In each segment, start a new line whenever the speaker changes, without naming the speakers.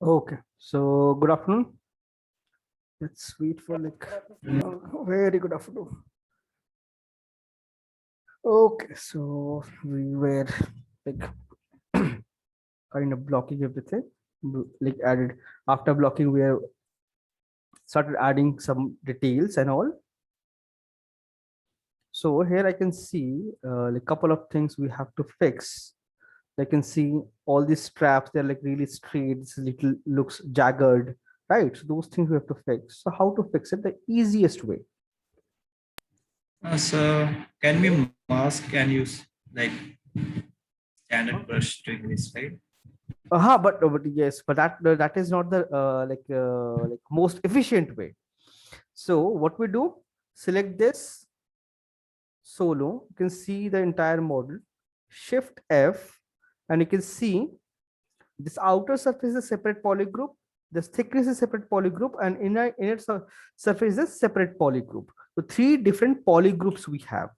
Okay, so good afternoon. Let's wait for very good afternoon. Okay, so we were like kind of blocking everything, like added after blocking, we have started adding some details and all. So here I can see a couple of things we have to fix. I can see all these straps, they're like really straight, this little looks jagged, right? So those things we have to fix. So how to fix it the easiest way?
So can we mask and use like standard brush doing this, right?
But yes, but that is not the most efficient way. So what we do, select this solo, you can see the entire model, shift F, and you can see this outer surface is a separate polygroup, this thickness is a separate polygroup, and inner surface is a separate polygroup. So three different polygroups we have.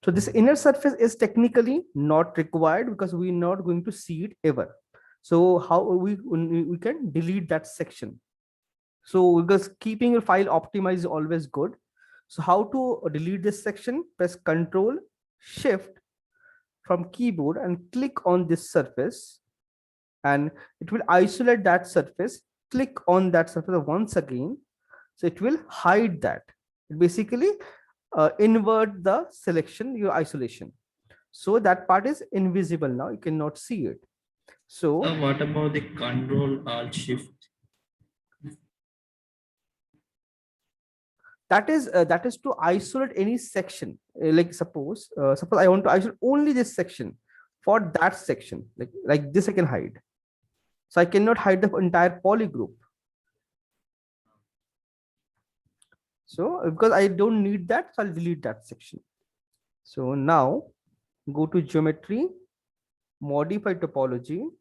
So this inner surface is technically not required because we're not going to see it ever. So how we can delete that section. So because keeping your file optimized is always good. So how to delete this section? Press Control Shift from keyboard and click on this surface, and it will isolate that surface. Click on that surface once again, so it will hide that. It basically invert the selection, your isolation, so that part is invisible. Now you cannot see it. So
So what about the Control Alt Shift?
that is to isolate any section. Like suppose I want to isolate only this section. For that section, like this I can hide, so I cannot hide the entire polygroup. So because I don't need that, so I'll delete that section. So now go to geometry, modify topology,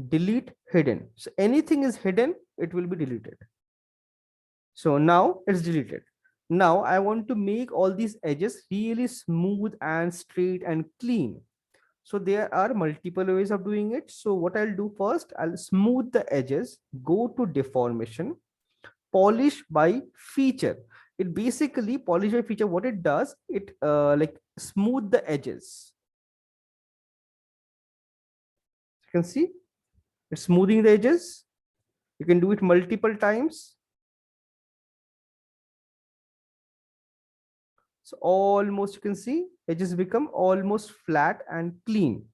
delete hidden. So anything is hidden, it will be deleted. So now it's deleted. Now I want to make all these edges really smooth and straight and clean. So there are multiple ways of doing it. So what I'll do first, I'll smooth the edges, go to deformation, polish by feature. It basically polish by feature. What it does, it like smooth the edges. You can see it's smoothing the edges. You can do it multiple times. So almost you can see edges become almost flat and clean.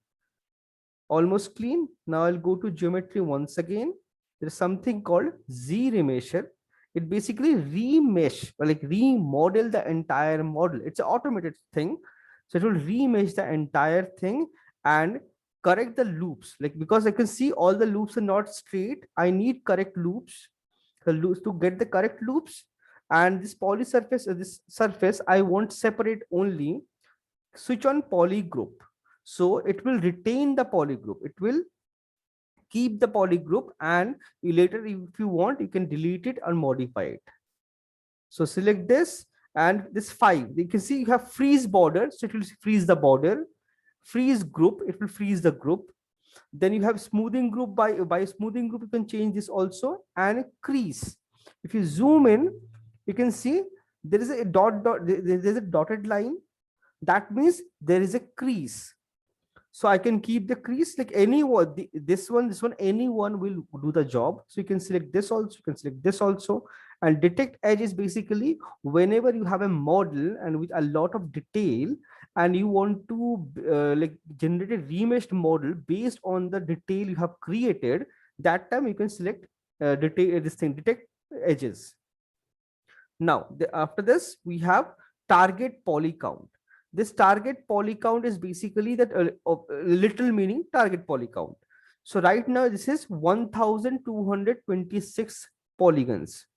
Almost clean. Now I'll go to geometry once again. There's something called Z remesher. It basically remesh or like remodel the entire model. It's an automated thing. So it will remesh the entire thing and correct the loops. Like because I can see all the loops are not straight. I need correct loops. The loops to get the correct loops. And this poly surface, this surface, I want separate only. Switch on poly group, so it will retain the poly group. It will keep the poly group, and you later, if you want, you can delete it or modify it. So select this, and this 5, you can see you have freeze border, so it will freeze the border. Freeze group, it will freeze the group. Then you have smoothing group. By smoothing group, you can change this also. And crease, if you zoom in, you can see there is a there's a dotted line. That means there is a crease. So I can keep the crease, like anyone, this one, anyone will do the job. So you can select this also, you can select this also. And detect edge is basically whenever you have a model and with a lot of detail, and you want to like generate a remeshed model based on the detail you have created, that time you can select detail, this thing, detect edges. Now, after this, we have target poly count. This target poly count is basically that little meaning target poly count. So right now, this is 1226 polygons.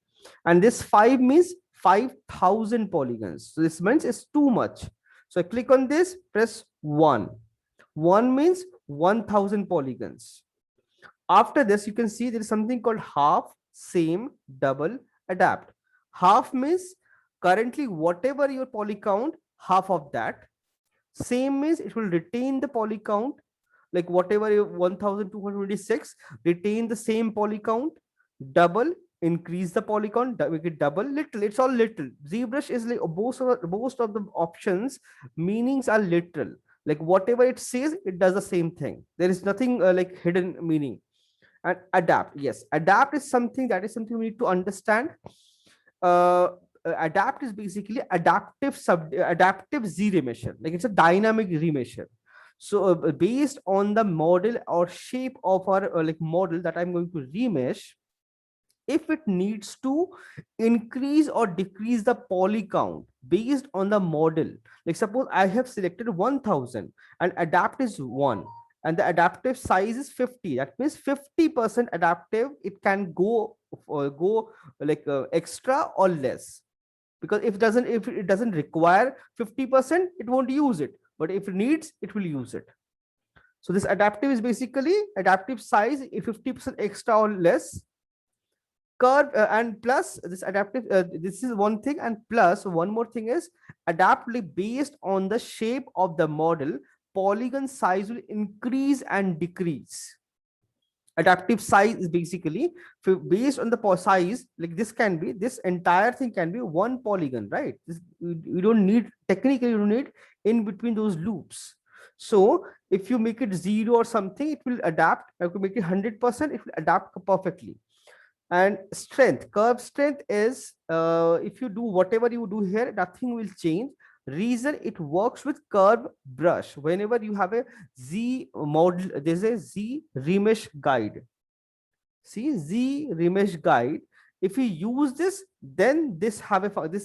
And this 5 means 5000 polygons. So this means it's too much. So I click on this, press 1. 1 means 1000 polygons. After this, you can see there is something called half, same, double, adapt. Half means currently whatever your poly count, half of that. Same means it will retain the poly count. like whatever 1226, retain the same poly count, double, increase the poly count, make it double, little, it's all little. ZBrush is like most of the options meanings are literal, like whatever it says it does the same thing, there is nothing like hidden meaning. And adapt, yes, adapt is something, that is something we need to understand. uh, Adapt is basically adaptive z remeasure, like it's a dynamic remeasure. So based on the model or shape of our like model that I'm going to remesh, if it needs to increase or decrease the poly count based on the model, like suppose I have selected 1000 and adapt is 1 and the adaptive size is 50, that means 50% adaptive, it can go like extra or less, because if it doesn't require 50%, it won't use it, but if it needs, it will use it. So this adaptive is basically adaptive size, if 50% extra or less, curve and plus this adaptive, this is one thing, and plus one more thing is adaptively based on the shape of the model, polygon size will increase and decrease. Adaptive size is basically based on the size, like this can be, this entire thing can be one polygon, right? You don't need, technically you don't need in between those loops. So if you make it 0 or something, it will adapt. If you make it 100%, it will adapt perfectly. And strength, curve strength is if you do whatever you do here, nothing will change. Reason, it works with curve brush. Whenever you have a z model, there's a z remesh guide. See, z remesh guide, if you use this, then this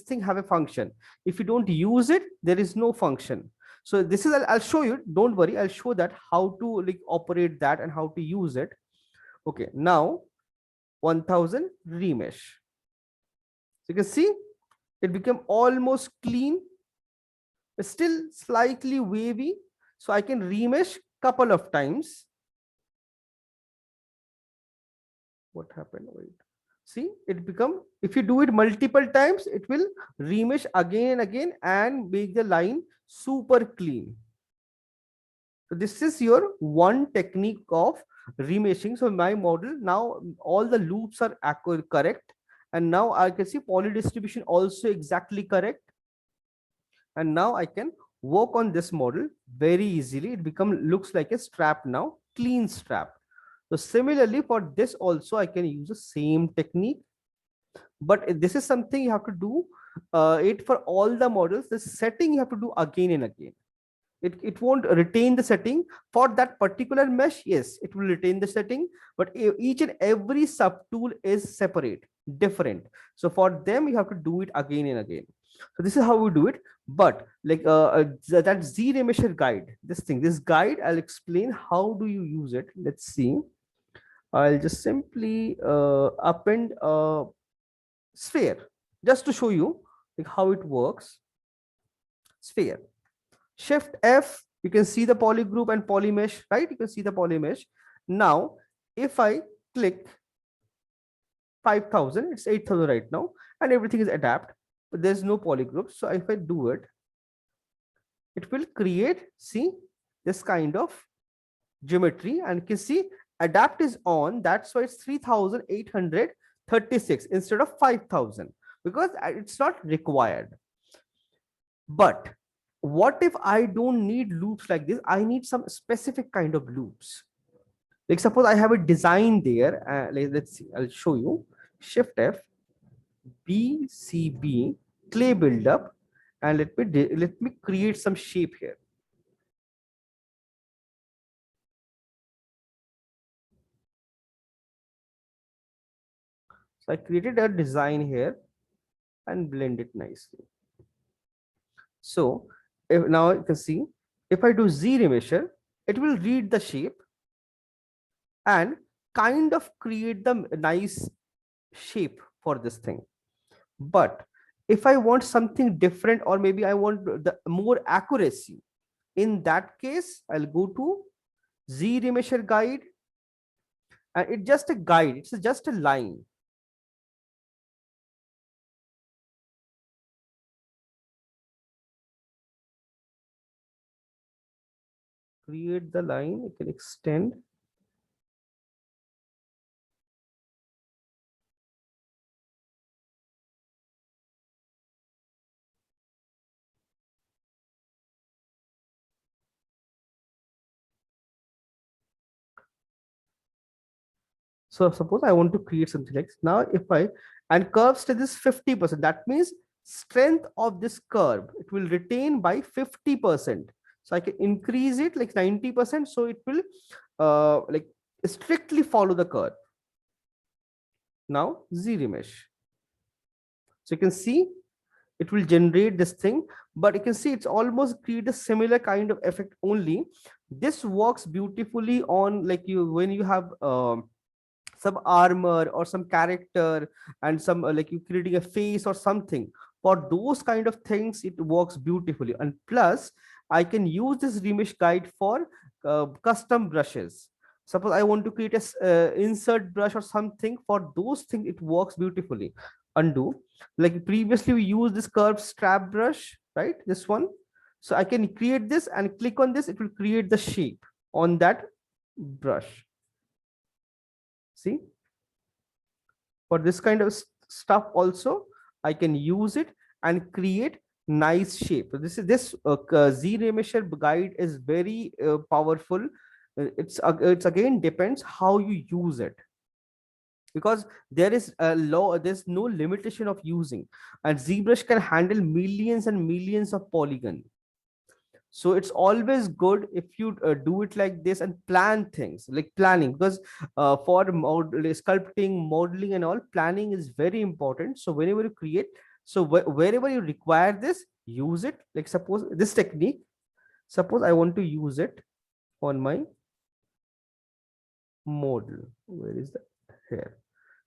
thing have a function. If you don't use it, there is no function. So this is, I'll show you, don't worry, I'll show that how to like operate that and how to use it. Okay, now 1000 remesh. So you can see it became almost clean, but still slightly wavy. So I can remesh couple of times. What happened? Wait. See, it become, if you do it multiple times, it will remesh again and again and make the line super clean. So this is your one technique of remeshing. So my model now, all the loops are correct, and now I can see poly distribution also exactly correct. And now I can work on this model very easily. It looks like a strap now, clean strap. So similarly for this also I can use the same technique, but this is something you have to do it for all the models. The setting you have to do again and again. It won't retain the setting for that particular mesh. Yes, it will retain the setting, but each and every subtool is separate, different. So for them, you have to do it again and again. So this is how we do it. But like that Z remesher guide, this guide, I'll explain how do you use it. Let's see. I'll just simply append a sphere just to show you like how it works. Sphere. Shift F, you can see the poly group and poly mesh, right? You can see the poly mesh. Now, if I click 5000, it's 8000 right now, and everything is adapt, but there's no poly group. So if I do it, it will create, see, this kind of geometry, and you can see adapt is on. That's why it's 3836 instead of 5000, because it's not required. But what if I don't need loops like this? I need some specific kind of loops. Like suppose I have a design there. Let's see, I'll show you. Shift F, BCB, clay buildup, and let me create some shape here. So I created a design here and blend it nicely. So if now you can see, if I do Z remesher, it will read the shape and kind of create the nice shape for this thing. But if I want something different, or maybe I want the more accuracy, in that case, I'll go to Z remesher guide, and it's just a guide. It's just a line. create the line, you can extend. So suppose I want to create something like now, if I and curve strength is 50%, that means strength of this curve it will retain by 50%. So I can increase it like 90%, so it will like strictly follow the curve. Now ZRemesh. So you can see it will generate this thing, but you can see it's almost create a similar kind of effect only. This works beautifully on like you when you have some armor or some character and some like you creating a face or something. For those kind of things it works beautifully, and plus I can use this remesh guide for custom brushes. Suppose I want to create a insert brush or something, for those things it works beautifully. Undo, like previously we used this curved strap brush, right, this one. So I can create this and click on this, it will create the shape on that brush. See, for this kind of stuff also I can use it and create nice shape. So this is this ZRemesher guide is very powerful. It's again depends how you use it, because there is a law, there's no limitation of using, and ZBrush can handle millions and millions of polygon. So it's always good if you do it like this and plan things like planning, because for sculpting, modeling and all, planning is very important. So whenever you create, so wherever you require this, use it. Like suppose this technique, suppose I want to use it on my model. Where is that? Here.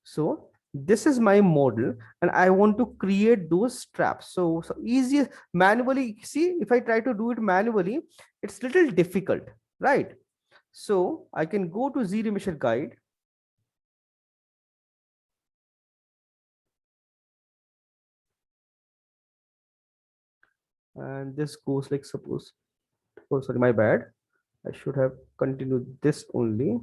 So this is my model and I want to create those straps. So easy manually. See, if I try to do it manually, it's little difficult, right? So I can go to ZRemesher guide. And this goes like suppose, oh sorry, my bad. I should have continued this only.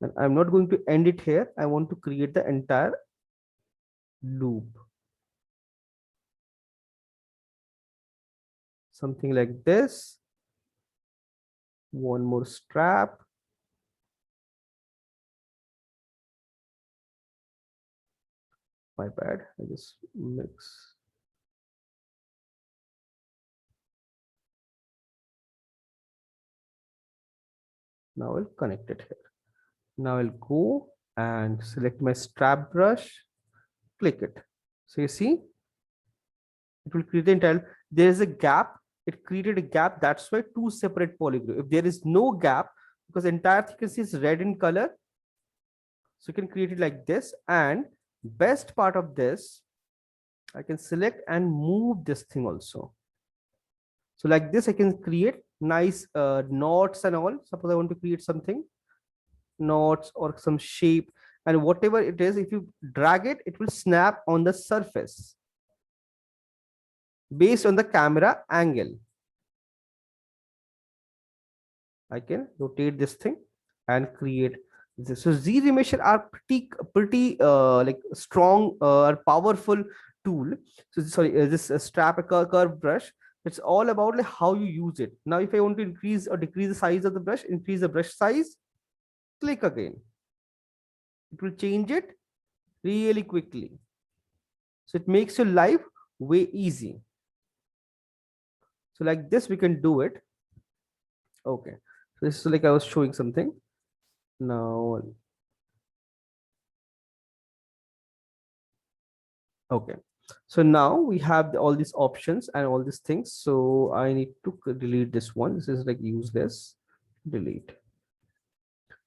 And I'm not going to end it here. I want to create the entire loop. Something like this. One more strap. My bad. I just mix. Now I'll connect it here. Now I'll go and select my strap brush, click it. So you see, it will create the entire, there is a gap. It created a gap. That's why two separate polygons. If there is no gap, because entire thing you can see is red in color. So you can create it like this. And best part of this, I can select and move this thing also. So like this, I can create nice knots and all. Suppose I want to create something, knots or some shape, and whatever it is, if you drag it, it will snap on the surface based on the camera angle. I can rotate this thing and create this. So ZRemesher are pretty like strong or powerful tool. So sorry, this strap a curve brush. It's all about like how you use it. Now, if I want to increase or decrease the size of the brush, increase the brush size, click again. It will change it really quickly. So it makes your life way easy. So like this, we can do it. Okay. So this is like I was showing something. Now, okay. So now we have all these options and all these things. So I need to delete this one. This is like useless. Delete.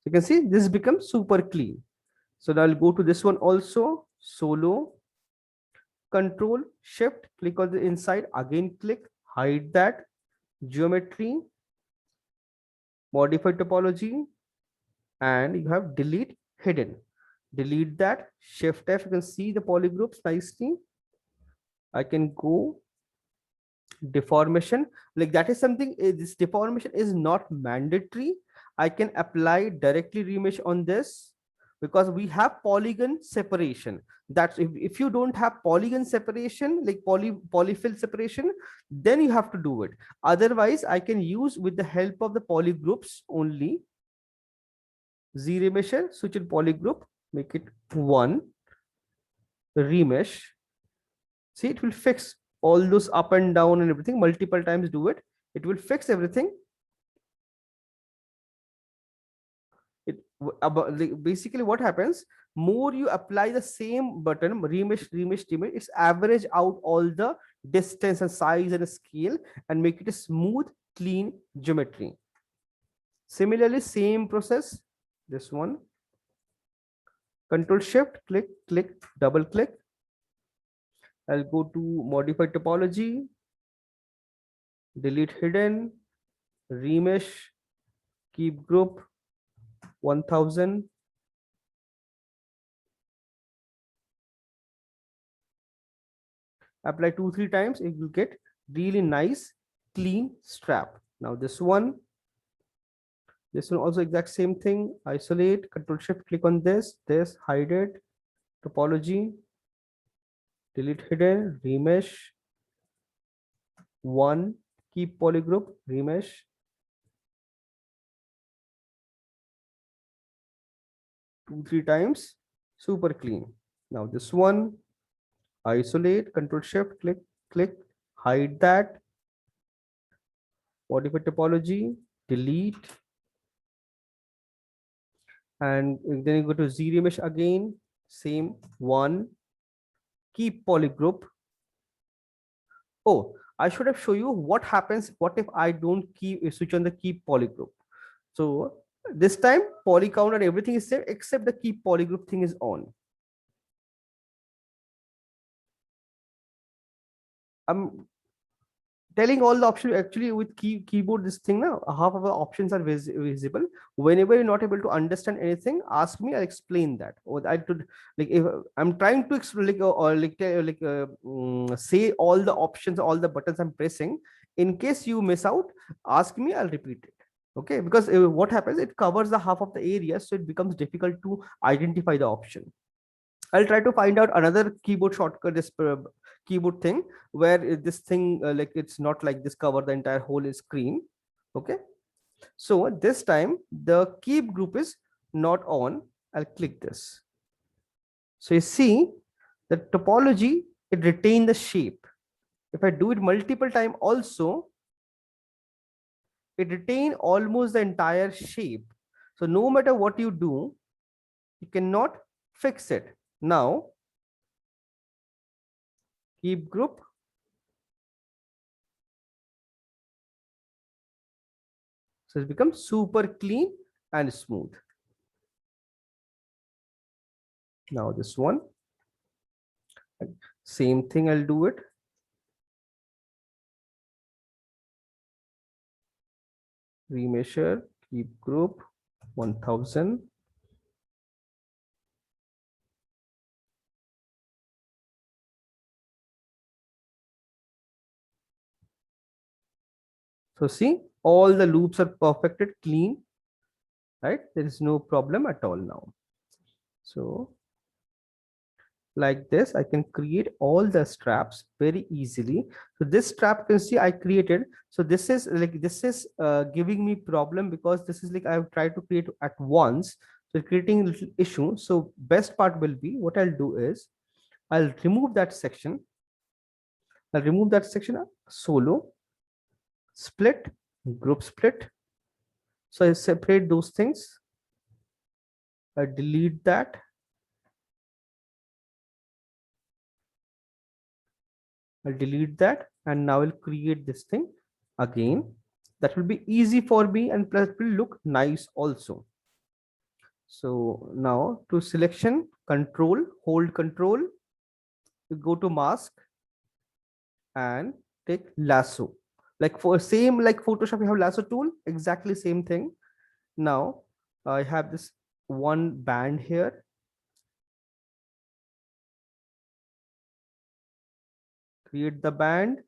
You can see this becomes super clean. So now I'll go to this one also. Solo. Control Shift. Click on the inside. Again click. Hide that. Geometry. Modify topology. And you have delete hidden. Delete that. Shift F. You can see the polygroups nicely. I can go deformation, like that is something, this deformation is not mandatory. I can apply directly remesh on this because we have polygon separation. That's if you don't have polygon separation, like polyfill separation, then you have to do it. Otherwise I can use with the help of the polygroups only. Z remesher, switch in polygroup, make it 1, remesh. See, it will fix all those up and down and everything. Multiple times do it, it will fix everything. It basically what happens, more you apply the same button, remesh, it's average out all the distance and size and scale and make it a smooth, clean geometry. Similarly, same process, this one, Control Shift, click, click, double click. I'll go to modify topology, delete hidden, remesh, keep group 1000. Apply 2-3 times, it will get really nice, clean strap. Now this one also exact same thing. Isolate, Control Shift, click on this, hide it, topology, delete hidden, remesh, 1, keep polygroup, remesh, 2-3 times, super clean. Now this one, isolate, Control Shift, click, click, hide that, modify topology, delete, and then you go to Z remesh again, same 1, keep polygroup. Oh, I should have show you what happens, what if I don't keep switch on the keep polygroup. So this time poly count and everything is same except the keep polygroup thing is on. I'm telling all the options. Actually with keyboard, this thing now, half of the options are visible. Whenever you're not able to understand anything, ask me, I'll explain that. Or I could, like, if I'm trying to explain, like, say all the options, all the buttons I'm pressing, in case you miss out, ask me, I'll repeat it. Okay, because what happens, it covers the half of the area, so it becomes difficult to identify the option. I'll try to find out another keyboard shortcut, this keyboard thing, where this thing, like, it's not like this cover the entire whole screen. Okay, so this time the keep group is not on. I'll click this. So you see the topology, it retain the shape. If I do it multiple time also, it retain almost the entire shape. So no matter what you do, you cannot fix it. Now keep group, so it becomes super clean and smooth. Now this one, same thing, I'll do it. Remeasure, keep group 1000. So see, all the loops are perfected, clean, right? There is no problem at all now. So like this, I can create all the straps very easily. So this strap, you can see I created. So this is like, this is giving me problem because this is like I've tried to create at once. So creating a little issue. So best part will be, what I'll do is I'll remove that section. I'll remove that section, solo, split, group split. So I separate those things. I delete that. I'll delete that, and now I'll create this thing again. That will be easy for me, and plus will look nice also. So now to selection, control, hold control, you go to mask and take lasso. Like for same like Photoshop, you have lasso tool, exactly same thing. Now I have this one band here. Create the band,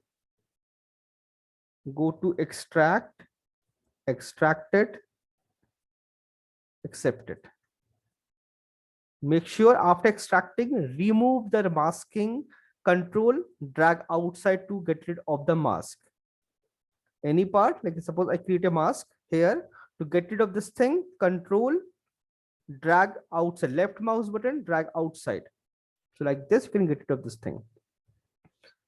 go to extract, extract it, accept it. Make sure after extracting, remove the masking control, drag outside to get rid of the mask. Any part, like suppose I create a mask here, to get rid of this thing, control, drag outside, left mouse button, drag outside. So like this, you can get rid of this thing.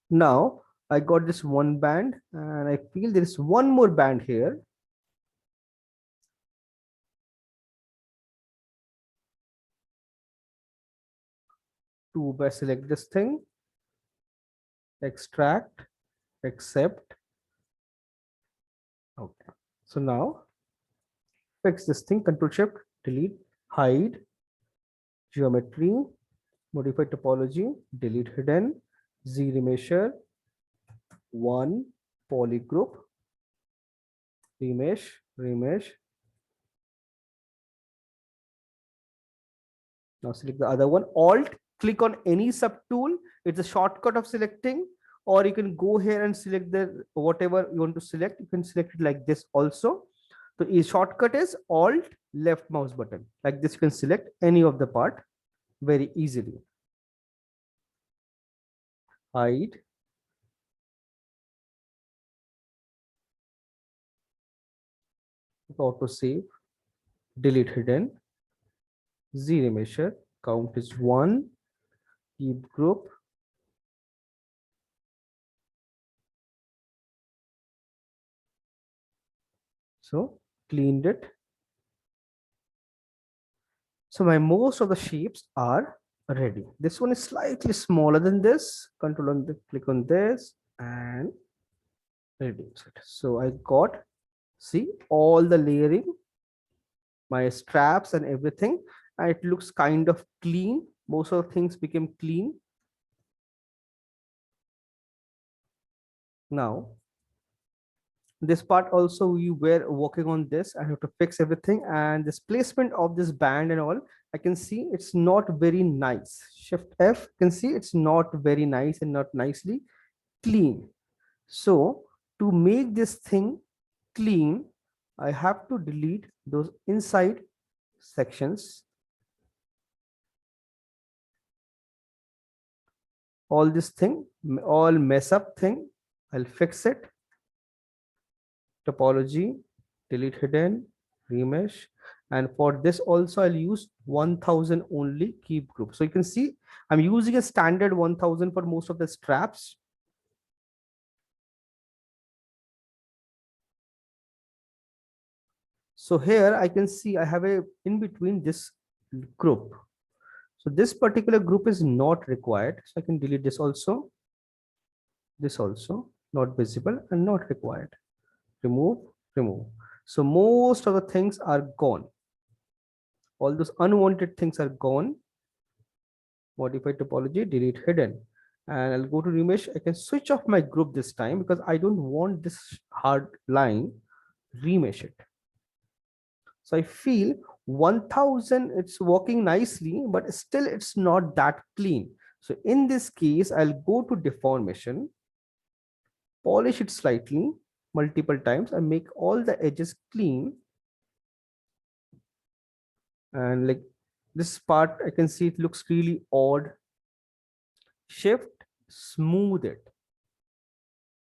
Now I got this one band and I feel there is one more band here. To select this thing, extract, accept. Okay. So now fix this thing, Control Shift, delete, hide, geometry, modify topology, delete hidden, Z remesher, 1, polygroup, remesh, remesh. Now select the other one, Alt, click on any subtool. It's a shortcut of selecting, or you can go here and select the whatever you want to select. You can select it like this also. So a shortcut is Alt, left mouse button. Like this, you can select any of the part very easily. Hide. Auto save, delete hidden, Z remesher, count is 1, keep group. So cleaned it. So my most of the shapes are ready. This one is slightly smaller than this. Control on the click on this and reduce it. So I got, see, all the layering, my straps and everything, and it looks kind of clean. Most of the things became clean. Now this part also, we were working on this. I have to fix everything, and this placement of this band and all, I can see it's not very nice. Shift F, can see it's not very nice and not nicely clean. So to make this thing clean, I have to delete those inside sections, all this thing, all mess up thing. I'll fix it. Topology, delete hidden, remesh. And for this also, I'll use 1000 only, keep group. So you can see I'm using a standard 1000 for most of the straps. So here I can see I have a in between this group. So this particular group is not required. So I can delete this also. This also not visible and not required. Remove, remove. So most of the things are gone. All those unwanted things are gone. Modify topology, delete hidden. And I'll go to remesh. I can switch off my group this time because I don't want this hard line. Remesh it. So I feel 1000, it's working nicely, but still it's not that clean. So in this case, I'll go to deformation, polish it slightly, multiple times, and make all the edges clean. And like this part, I can see it looks really odd. Shift, smooth it.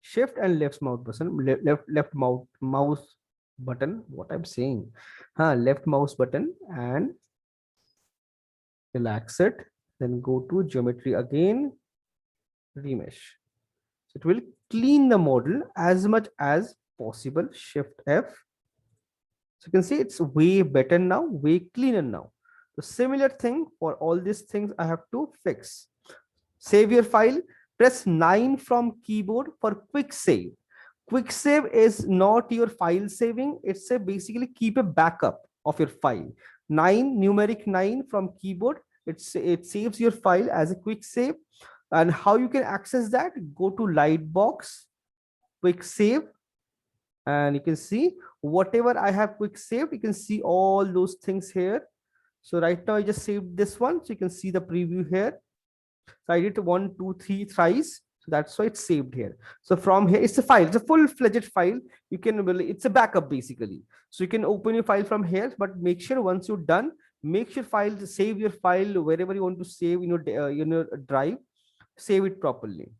Shift and left mouse button, left mouse button. What I'm saying, left mouse button and relax it. Then go to geometry again, remesh. So it will clean the model as much as possible. Shift F. So you can see it's way better now, way cleaner now. The similar thing for all these things I have to fix. Save your file, press 9 from keyboard for quick save. Quick save is not your file saving, it's a basically keep a backup of your file. 9, numeric 9 from keyboard, it saves your file as a quick save. And how you can access that? Go to Lightbox, quick save, and you can see whatever I have quick saved, you can see all those things here. So right now I just saved this one, so you can see the preview here. So I did 1, 2, 3 thrice. So that's why it's saved here. So from here, it's a file, it's a full-fledged file. You can really, it's a backup basically. So you can open your file from here, but make sure once you're done, make sure file, save your file wherever you want to save in your drive, save it properly.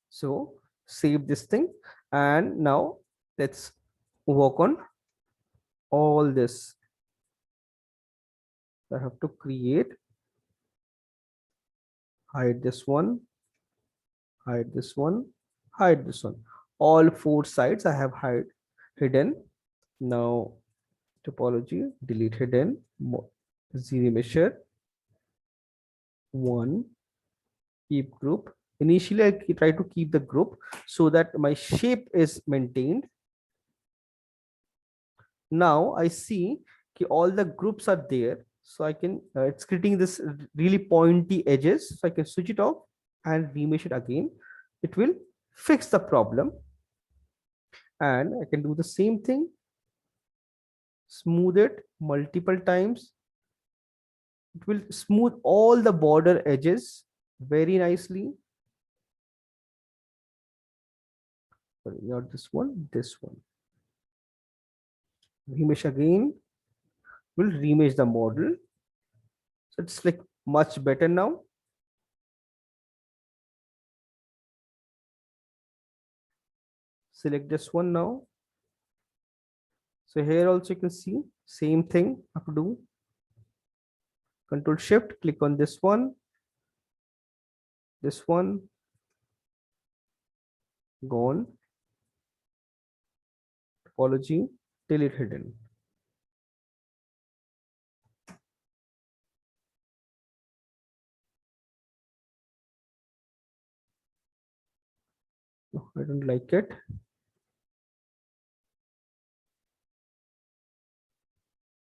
So save this thing, and now let's work on all this. I have to create, hide this one, hide this one, hide this one. All four sides I have hidden. Now topology, delete hidden, Z measure, one, keep group. Initially, I try to keep the group so that my shape is maintained. Now I see all the groups are there. So I can, it's creating this really pointy edges. So I can switch it off and remesh it again. It will fix the problem. And I can do the same thing. Smooth it multiple times. It will smooth all the border edges very nicely. Sorry, not this one, this one. Remesh again. Will remesh the model. So it's like much better now. Select this one now. So here also you can see same thing I have to do. Control Shift, click on this one, gone. Topology, delete hidden. No, I don't like it.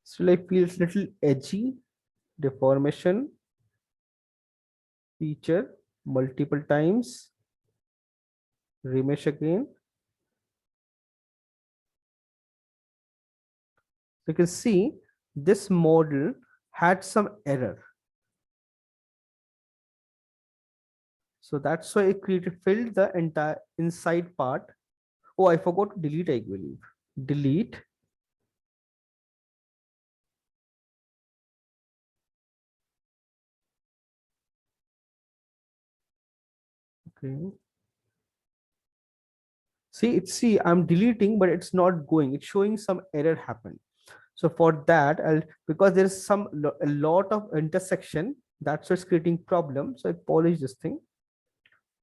Still, I feel it's little edgy. Deformation, feature multiple times. Remesh again. So you can see this model had some error. So that's why it filled the entire inside part. Oh, I forgot to delete, I believe. Delete. Okay. See, I'm deleting, but it's not going. It's showing some error happened. So for that, because there's a lot of intersection, that's what's creating problem. So I polish this thing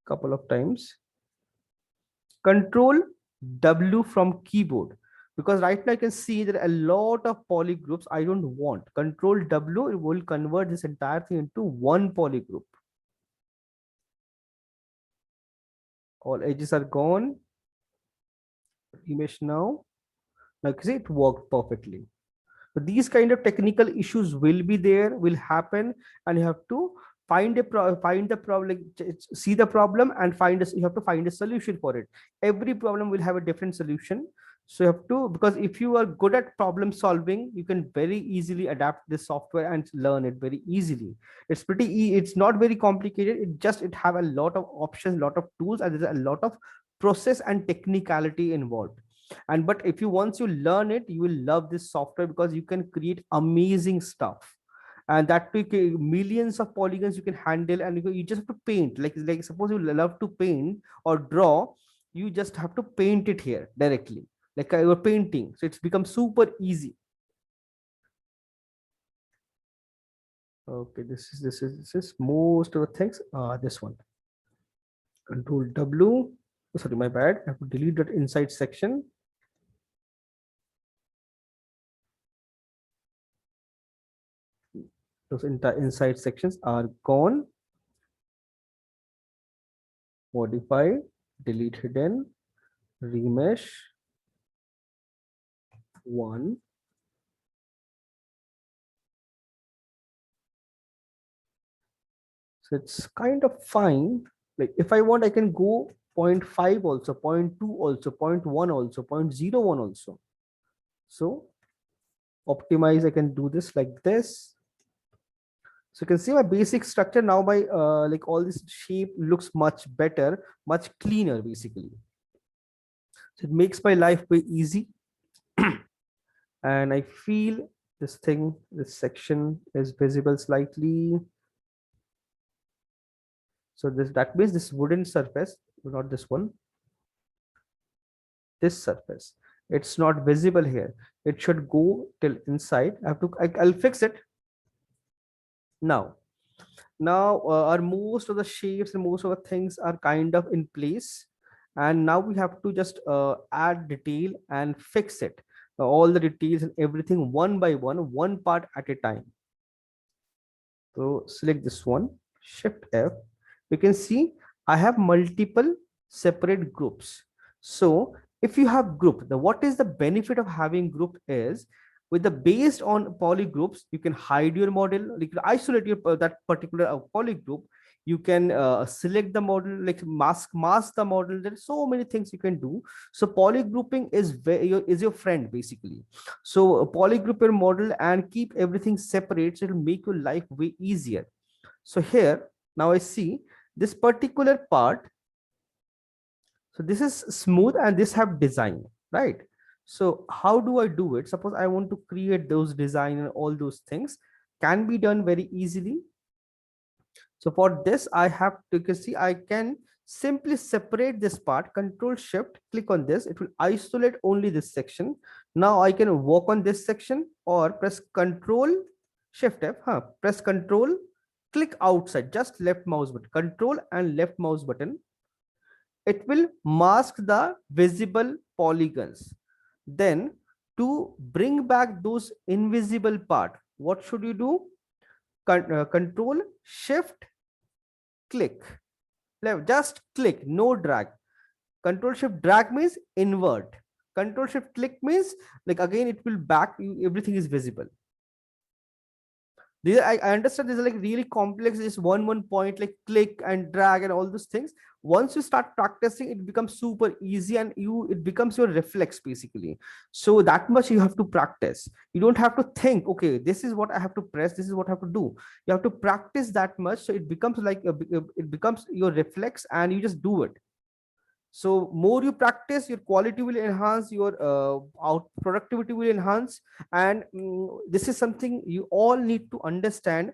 a couple of times. Control W from keyboard, because right now I can see there are a lot of polygroups I don't want. Control W, it will convert this entire thing into one polygroup. All edges are gone. Image now. Now you see it worked perfectly. So these kind of technical issues will be there, will happen, and you have to find the problem, see the problem, and you have to find a solution for it. Every problem will have a different solution. So you have to, because if you are good at problem solving, you can very easily adapt this software and learn it very easily. It's it's not very complicated. It have a lot of options, a lot of tools, and there's a lot of process and technicality involved. And but if you once you learn it, you will love this software because you can create amazing stuff. And that millions of polygons you can handle, and you just have to paint, like suppose you love to paint or draw, you just have to paint it here directly, like you're painting. So it's become super easy. Okay, this is most of the things. This one, Control W. Sorry, my bad. I have to delete that inside section. Those inside sections are gone. Modify, delete hidden, remesh, one. So it's kind of fine. Like if I want, I can go 0.5 also, 0.2 also, 0.1 also, 0.01 also. So optimize, I can do this like this. So you can see my basic structure now. My like all this shape looks much better, much cleaner basically. So it makes my life way easy. And I feel this thing, this section is visible slightly. So this, that means this wooden surface, not this one, this surface, it's not visible here. It should go till inside. I have to, I'll fix it now. Now our most of the shapes and most of the things are kind of in place, and now we have to just add detail and fix it. All the details and everything one by one part at a time. So select this one, Shift F. You can see I have multiple separate groups. So if you have group, the what is the benefit of having group is, with the based on polygroups, you can hide your model, you can isolate your that particular polygroup. You can select the model, like mask the model. There are so many things you can do. So polygrouping is your friend basically. So polygroup your model and keep everything separate, so it'll make your life way easier. So here now I see this particular part. So this is smooth and this have design, right? So how do I do it? Suppose I want to create those design and all those things can be done very easily. So for this, I have to, you can see I can simply separate this part, Control Shift, click on this, it will isolate only this section. Now I can work on this section or press Control Shift F, press Control, click outside, just left mouse button, Control and left mouse button. It will mask the visible polygons. Then to bring back those invisible part, what should you do? Control Shift click, just click, no drag. Control Shift drag means invert. Control Shift click means like again it will back you, everything is visible. These I understand these are like really complex, just one point like click and drag and all those things. Once you start practicing, it becomes super easy and it becomes your reflex basically. So that much you have to practice. You don't have to think, okay, this is what I have to press, this is what I have to do. You have to practice that much, so it becomes like it becomes your reflex and you just do it. So more you practice, your quality will enhance, your out productivity will enhance. And this is something you all need to understand.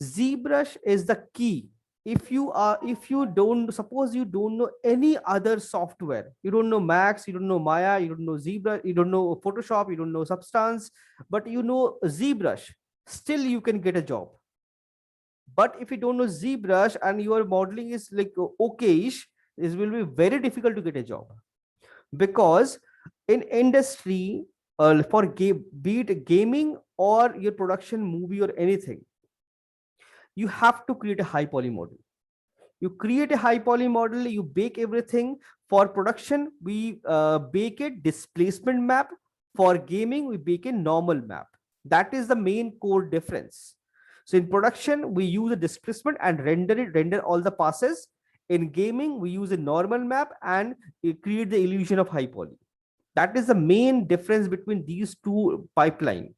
ZBrush is the key. If you don't, suppose you don't know any other software, you don't know Max, you don't know Maya, you don't know ZBrush, you don't know Photoshop, you don't know Substance, but you know ZBrush, still you can get a job. But if you don't know ZBrush and your modeling is like okayish, it will be very difficult to get a job. Because in industry, for be it gaming or your production movie or anything, you have to create a high poly model. You create a high poly model, you bake everything. For production, we bake a displacement map. For gaming, we bake a normal map. That is the main core difference. So in production, we use a displacement and render all the passes. In gaming, we use a normal map and create the illusion of high poly. That is the main difference between these two pipeline.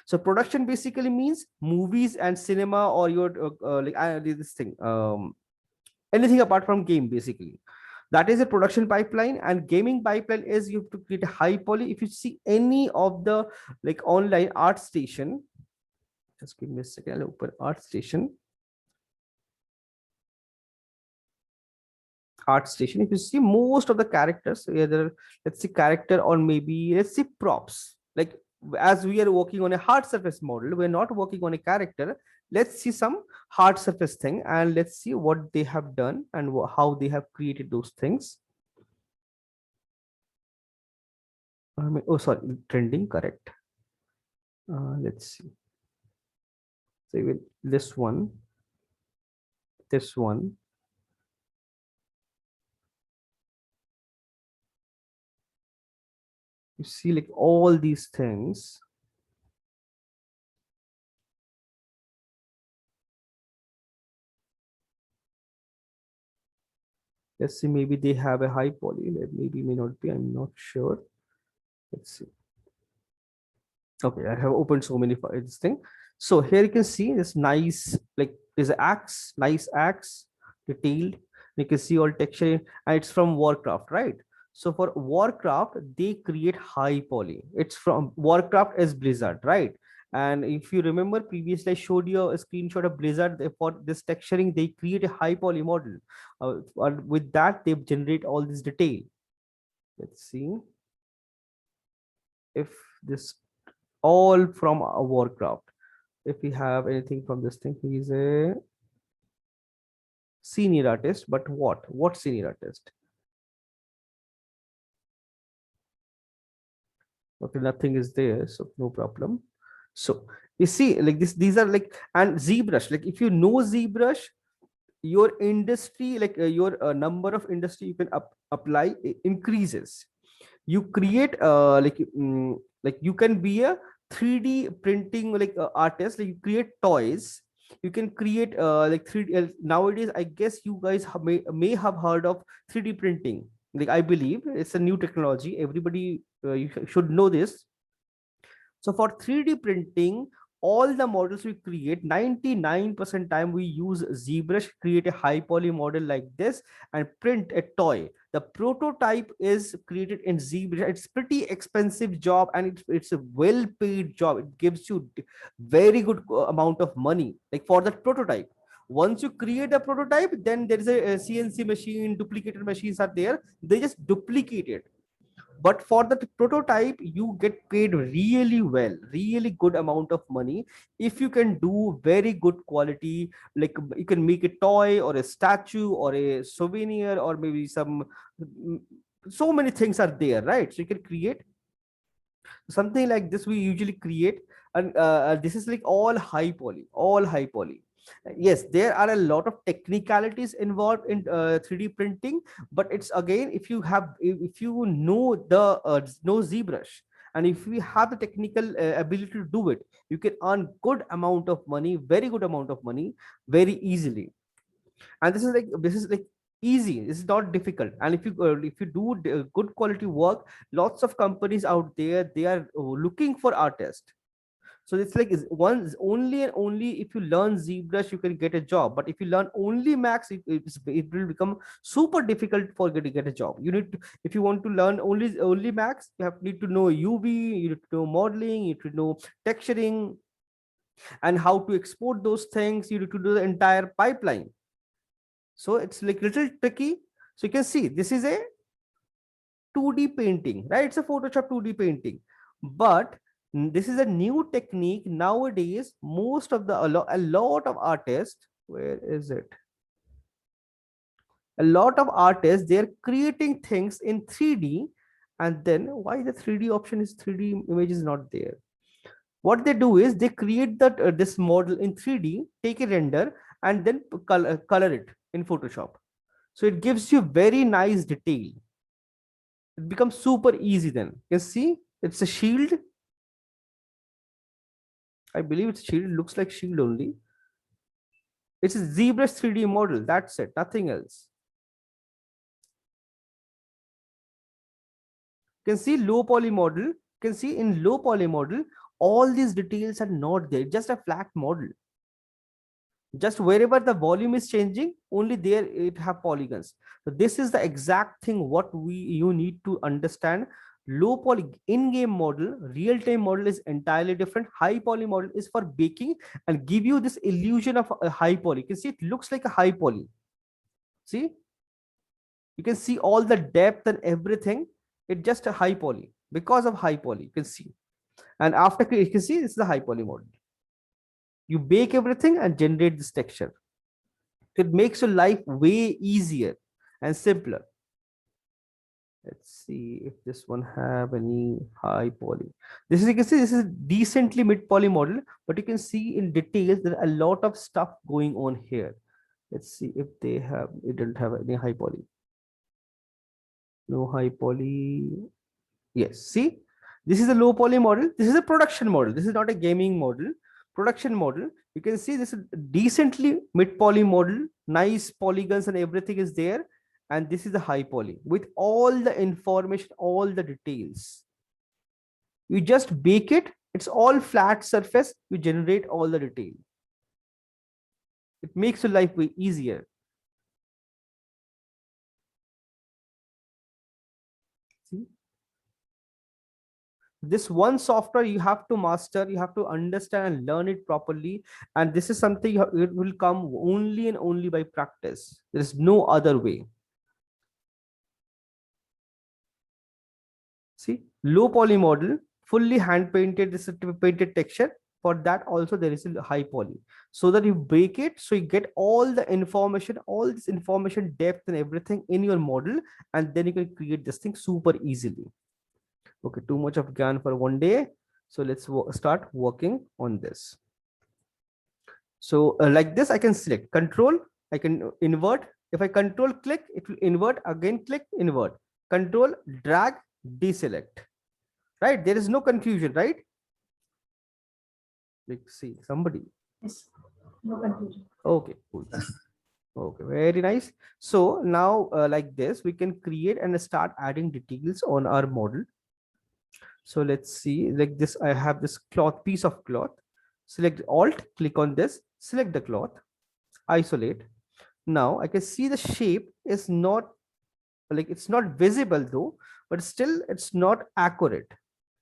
So production basically means movies and cinema, or your this thing, anything apart from game basically. That is a production pipeline. And gaming pipeline is you have to create a high poly. If you see any of the like online ArtStation, just give me a second, I'll open ArtStation. ArtStation, if you see most of the characters, either let's see character or maybe let's see props, like as we are working on a hard surface model, we're not working on a character. Let's see some hard surface thing and let's see what they have done and how they have created those things. Oh sorry, trending, correct. Let's see. So with this one, you see like all these things. Let's see, maybe they have a high poly, maybe may not be, I'm not sure. Let's see. Okay, I have opened so many files thing. So here you can see this nice, like there's an axe, nice axe, detailed. You can see all texture, and it's from Warcraft, right? So for Warcraft, they create high poly. It's from Warcraft is Blizzard, right? And if you remember previously, I showed you a screenshot of Blizzard. For this texturing, they create a high poly model. And with that, they generate all this detail. Let's see if this all from a Warcraft. If we have anything from this thing, he's a senior artist, but what senior artist? Okay, nothing is there, so no problem. So you see, like this, these are like, and ZBrush, like if you know ZBrush, your industry, like your number of industry you can apply increases. You create like you can be a 3D printing like artist, like you create toys. You can create like 3D nowadays. I guess you guys may have heard of 3D printing. Like I believe it's a new technology. Everybody you should know this. So for 3D printing, all the models we create, 99% time we use ZBrush, create a high poly model like this and print a toy. The prototype is created in ZBrush. It's pretty expensive job, and it's a well paid job. It gives you very good amount of money like for that prototype. Once you create a prototype, then there is a CNC machine, duplicated machines are there. They just duplicate it, but for the prototype you get paid really well, really good amount of money if you can do very good quality. Like you can make a toy or a statue or a souvenir or maybe some, so many things are there, right? So you can create something like this. We usually create, and this is like all high poly. Yes, there are a lot of technicalities involved in 3D printing, but it's again, if you have, if you know the know ZBrush, and if we have the technical ability to do it, you can earn good amount of money, very good amount of money, very easily. And this is like easy, this is not difficult. And if you do good quality work, lots of companies out there, they are looking for artists. So it's like is once only and only if you learn ZBrush you can get a job. But if you learn only Max, it will become super difficult for get a job. You need to, if you want to learn only Max, you have need to know UV, you need to know modeling, you need to know texturing, and how to export those things. You need to do the entire pipeline. So it's like little tricky. So you can see this is a 2D painting, right? It's a Photoshop 2D painting, but this is a new technique nowadays. Most of the a lot of artists, where is it? A lot of artists, they're creating things in 3D, and then why the 3D option is 3D image is not there? What they do is they create that this model in 3D, take a render, and then color it in Photoshop. So it gives you very nice detail. It becomes super easy then. You can see it's a shield. I believe it's shield. It looks like shield only. It's a ZBrush 3D model. That's it. Nothing else. You can see low poly model. You can see in low poly model, all these details are not there. Just a flat model. Just wherever the volume is changing, only there it have polygons. So this is the exact thing what you need to understand. Low poly in-game model, real-time model is entirely different. High poly model is for baking and give you this illusion of a high poly. You can see it looks like a high poly. See, you can see all the depth and everything. It's just a high poly because of high poly. You can see, and after you can see this is the high poly model. You bake everything and generate this texture. It makes your life way easier and simpler. Let's see if this one have any high poly. This is, you can see this is decently mid poly model, but you can see in details there are a lot of stuff going on here. Let's see if they have, it doesn't have any high poly. No high poly. Yes, see, this is a low poly model. This is a production model. This is not a gaming model. Production model. You can see this is decently mid poly model. Nice polygons and everything is there. And this is the high poly with all the information, all the details. You just bake it It's all flat surface. You generate all the detail. It makes your life way easier. See, this one software you have to master, you have to understand and learn it properly. And this is something it will come only and only by practice. There is no other way. See, low poly model, fully hand painted, this is painted texture. For that also there is a high poly, so that you bake it, so you get all the information, all this information, depth and everything in your model, and then you can create this thing super easily. Okay, too much of GAN for one day. So let's start working on this. So like this, I can select control, I can invert. If I control click, it will invert, again click, invert, control, drag, deselect, right? There is no confusion, right? Like, see somebody.
Yes. No confusion.
Okay, cool. Okay, very nice. So now like this, we can create and start adding details on our model. So let's see, like this, I have this cloth, piece of cloth. Select Alt, click on this, select the cloth, isolate. Now I can see the shape is not, like it's not visible though, but still it's not accurate.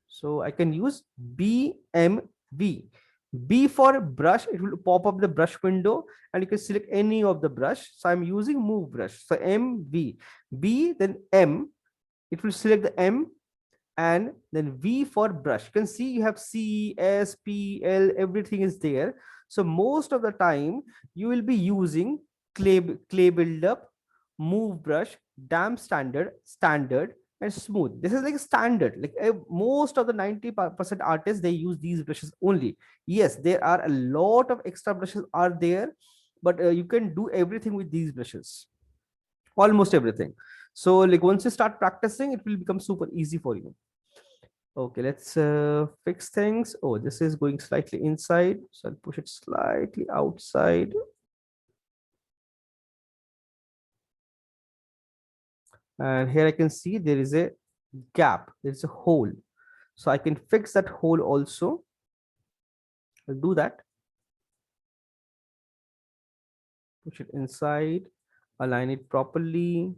So I can use BMV. B for brush, it will pop up the brush window and you can select any of the brush. So I'm using move brush. So MV, B, then M, it will select the M, and then V for brush. You can see you have C, S, P, L, everything is there. So most of the time you will be using clay buildup, move brush, damp standard, and smooth. This is like standard. Like most of the 90% artists, they use these brushes only. Yes, there are a lot of extra brushes are there, but you can do everything with these brushes, almost everything. So like once you start practicing, it will become super easy for you. Okay, let's fix things. Oh, this is going slightly inside, so I'll push it slightly outside. And here I can see there is a gap, there's a hole. So I can fix that hole also. I'll do that. Push it inside, align it properly.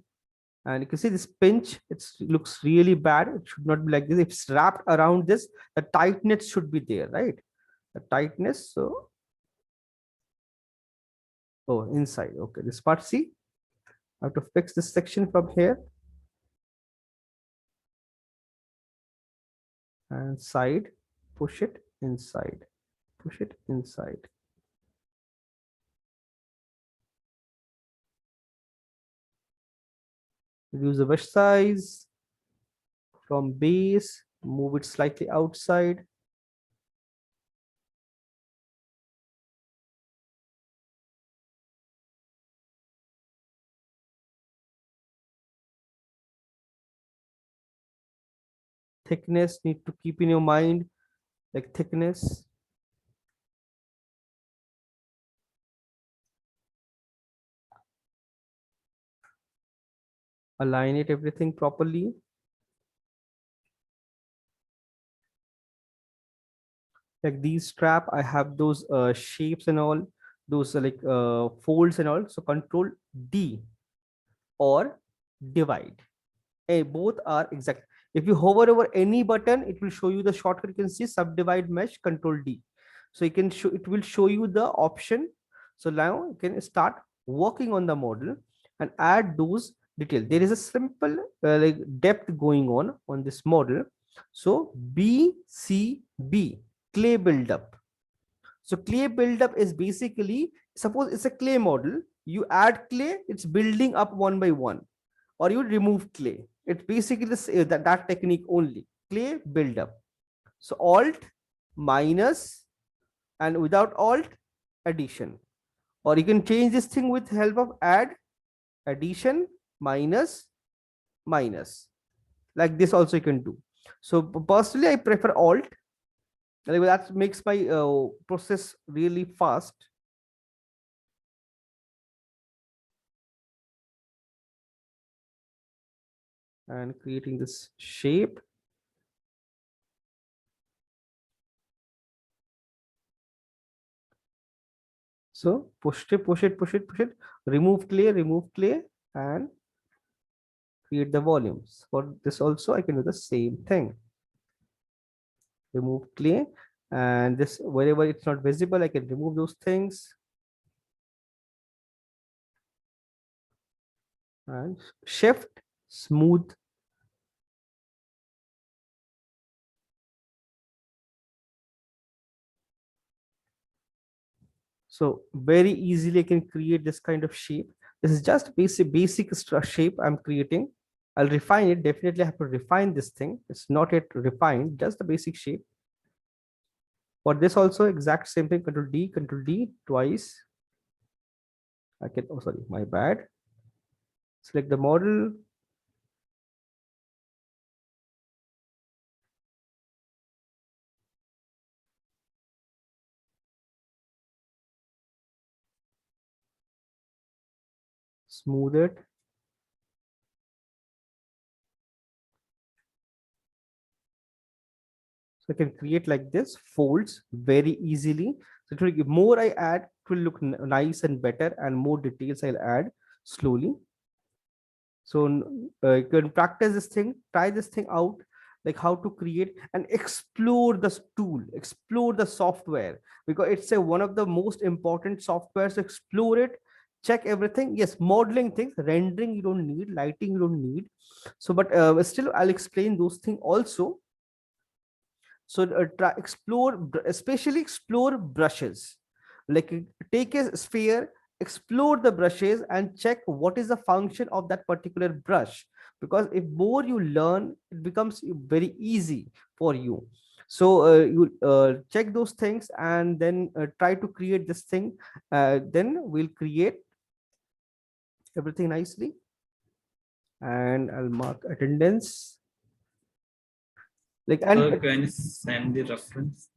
And you can see this pinch, it looks really bad. It should not be like this. If it's wrapped around this, the tightness should be there, right? The tightness. So, oh, inside. Okay, this part, see, I have to fix this section from here. And side, push it inside, push it inside. Reduce the brush size from base, move it slightly outside. Thickness need to keep in your mind, like thickness. Align it everything properly. Like these strap, I have those shapes and all, those like folds and all. So control D or divide. Both are exact. If you hover over any button, it will show you the shortcut. You can see subdivide mesh, control D. So you can show, it will show you the option. So now you can start working on the model and add those details. There is a simple like depth going on this model. So BCB, clay buildup. So clay buildup is basically, suppose it's a clay model, you add clay, it's building up one by one, or you remove clay. It's basically that technique only, clay buildup. So Alt minus, and without Alt, addition. Or you can change this thing with help of add, addition, minus, minus. Like this also you can do. So personally, I prefer Alt. That makes my process really fast. And creating this shape. So push it, remove clay, and create the volumes. For this also, I can do the same thing. Remove clay, and this wherever it's not visible, I can remove those things. And shift, smooth. So very easily I can create this kind of shape. This is just basic shape I'm creating. I'll refine it. Definitely I have to refine this thing. It's not yet refined, just the basic shape. For this also exact same thing, Control D twice. I can, oh sorry, my bad. Select the model. Smooth it. So I can create like this, folds very easily. So it will give more I add, it will look nice and better, and more details I'll add slowly. So you can practice this thing, try this thing out, like how to create and explore this tool, explore the software, because it's a one of the most important softwares to explore it, check everything. Yes, modeling things, rendering you don't need, lighting you don't need. So, but still I'll explain those things also. So try explore, especially explore brushes. Like take a sphere, explore the brushes and check what is the function of that particular brush. Because if more you learn, it becomes very easy for you. So you check those things and then try to create this thing. Then we'll create everything nicely. And I'll mark attendance. Like, and
Can you send the reference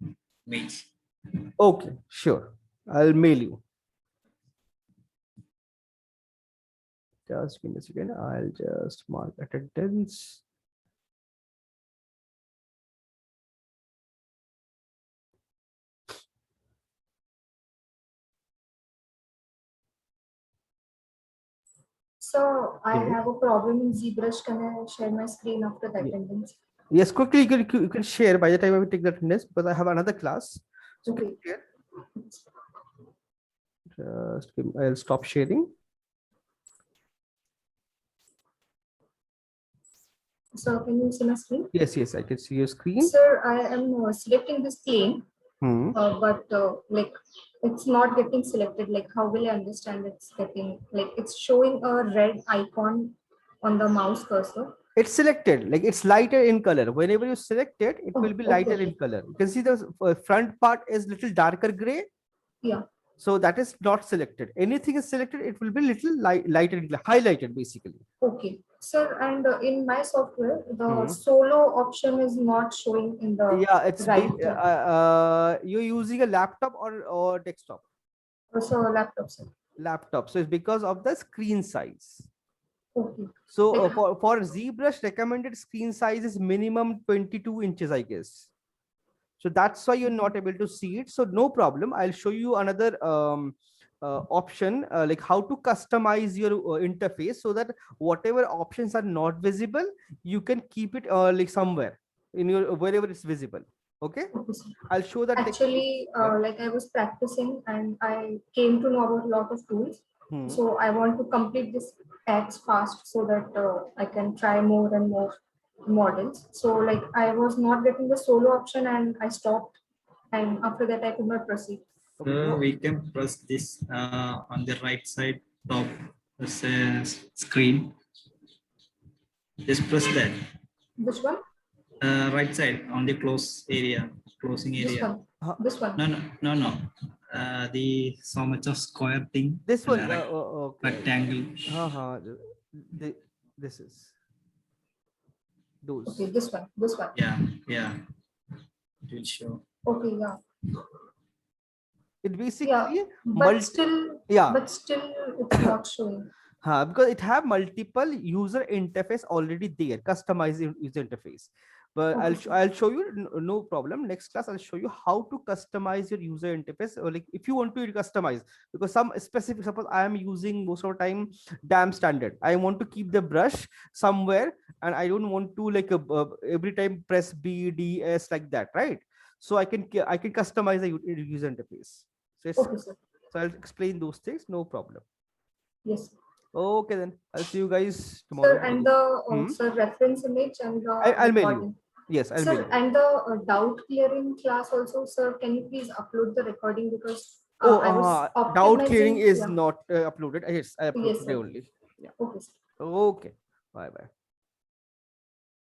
image?
okay, sure. I'll mail you. Just give me a second. I'll just mark attendance.
So I
Yes.
have a problem in ZBrush. Can I share my screen after the
Ye-
attendance?
Yes, quickly you can share by the time I will take the attendance, because I have another class. So
Okay.
share. I'll stop sharing.
So can you see my screen?
Yes, I can see your screen.
Sir, I am selecting this plane,
Hmm.
but like it's not getting selected. Like how will I understand it's getting, like it's showing a red icon on the mouse cursor?
It's selected, like it's lighter in color. Whenever you select it, it
Oh,
will be
okay,
lighter in
okay.
color. You can see the front part is little darker gray.
Yeah.
So that is not selected. Anything is selected, it will be little lighter, highlighted basically.
Okay. Sir, and in my software, the
Hmm.
solo option is not showing in the
Yeah, it's
right.
you're using a laptop or desktop.
So laptop, sir.
Laptop. So it's because of the screen size.
Okay.
So
Like,
for ZBrush, recommended screen size is minimum 22 inches, I guess. So that's why you're not able to see it. So no problem. I'll show you another option, like how to customize your interface, so that whatever options are not visible, you can keep it like somewhere in your wherever it's visible. Okay,
okay, sir.
I'll show that technique.
Actually,
Yeah.
like I was practicing and I came to know about a lot of tools.
Hmm.
So I want to complete this tax fast so that I can try more and more models. So like I was not getting the solo option and I stopped. And after that, I could not proceed.
Okay.
So
No.
we can press this on the right side top screen. Just press that.
Which one?
Right side on the closing
This
area.
one. This one.
No. The so much of square thing.
This one. Okay.
Rectangle.
The, this is those.
Okay, this one. This one.
Yeah. It will show.
Okay, yeah.
It basically
Yeah, but still, it's not showing.
because it have multiple user interface already there, customized user interface. But
Okay, sir.
I'll show you, no problem. Next class I'll show you how to customize your user interface, or like if you want to customize, because some specific, suppose I am using most of the time DAM standard, I want to keep the brush somewhere, and I don't want to like every time press B D S like that, right? So I can customize the user interface. So
Okay, sir.
so I'll explain those things, no problem.
Yes.
Okay, then I'll see you guys
Sir,
tomorrow.
and the
Hmm?
sir reference image and the
I'll mail you.
recording.
Yes, I'll mail
Sir,
you.
and the doubt clearing class also, sir, can you please upload the recording, because
Oh,
I was
doubt clearing
optimizing.
is
Yeah.
not uploaded. Yes, I upload
Yes,
today
sir.
only. Yeah.
Okay, sir.
Okay. Bye bye.